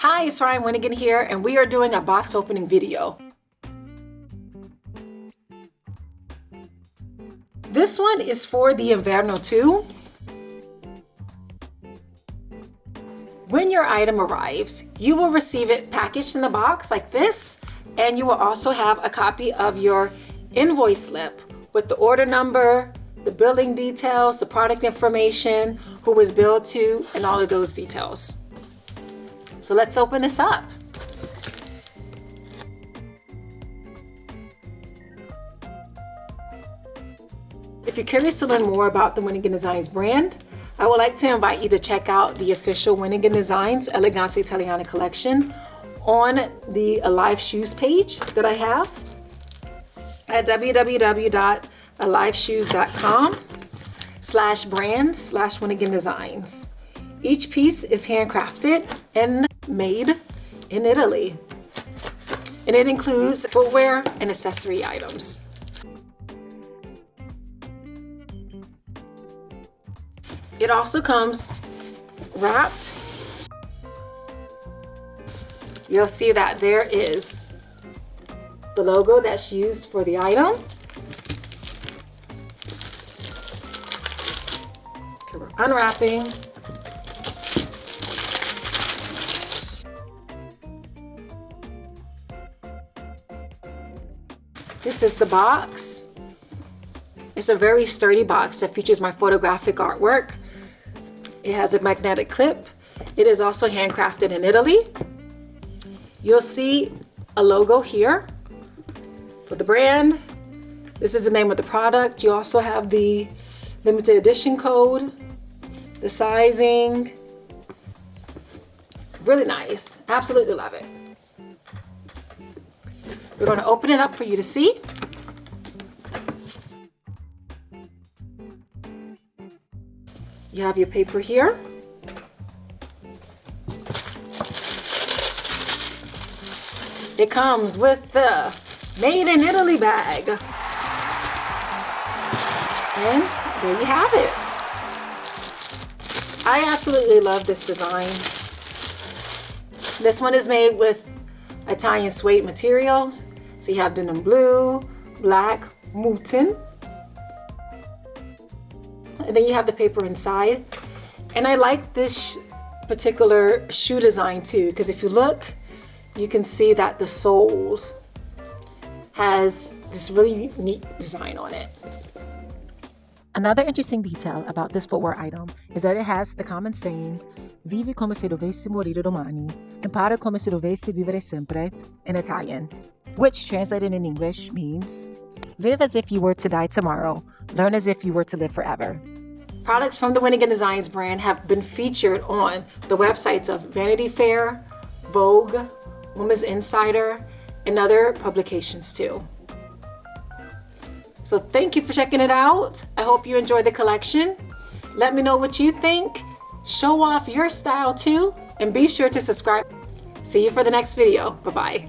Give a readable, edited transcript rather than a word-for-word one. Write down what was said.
Hi, it's Winegan here, and we are doing a box opening video. This one is for the Inverno 2. When your item arrives, you will receive it packaged in the box like this, and you will also have a copy of your invoice slip with the order number, the billing details, the product information, who was billed to, and all of those details. So let's open this up. If you're curious to learn more about the Winegan Designs brand, I would like to invite you to check out the official Winegan Designs Eleganza Italiana collection on the Alive Shoes page that I have at www.aliveshoes.com/brand/Winegan Designs. Each piece is handcrafted and made in Italy, and it includes footwear and accessory items. It also comes wrapped. You'll see that there is the logo that's used for the item. Okay, we're unwrapping. This is the box. It's a very sturdy box that features my photographic artwork. It has a magnetic clip. It is also handcrafted in Italy. You'll see a logo here for the brand. This is the name of the product. You also have the limited edition code, the sizing. Really nice. Absolutely love it. We're going to open it up for you to see. You have your paper here. It comes with the Made in Italy bag. And there you have it. I absolutely love this design. This one is made with Italian suede materials. So you have denim blue, black, mutton. And then you have the paper inside. And I like this particular shoe design too, because if you look, you can see that the soles has this really neat design on it. Another interesting detail about this footwear item is that it has the common saying, "Vivi come se dovessi morire domani, impara come se dovessi vivere sempre," in Italian, which translated in English means, "Live as if you were to die tomorrow, learn as if you were to live forever." Products from the Winegan Designs brand have been featured on the websites of Vanity Fair, Vogue, Women's Insider, and other publications too. So thank you for checking it out. I hope you enjoyed the collection. Let me know what you think. Show off your style too, and be sure to subscribe. See you for the next video. Bye-bye.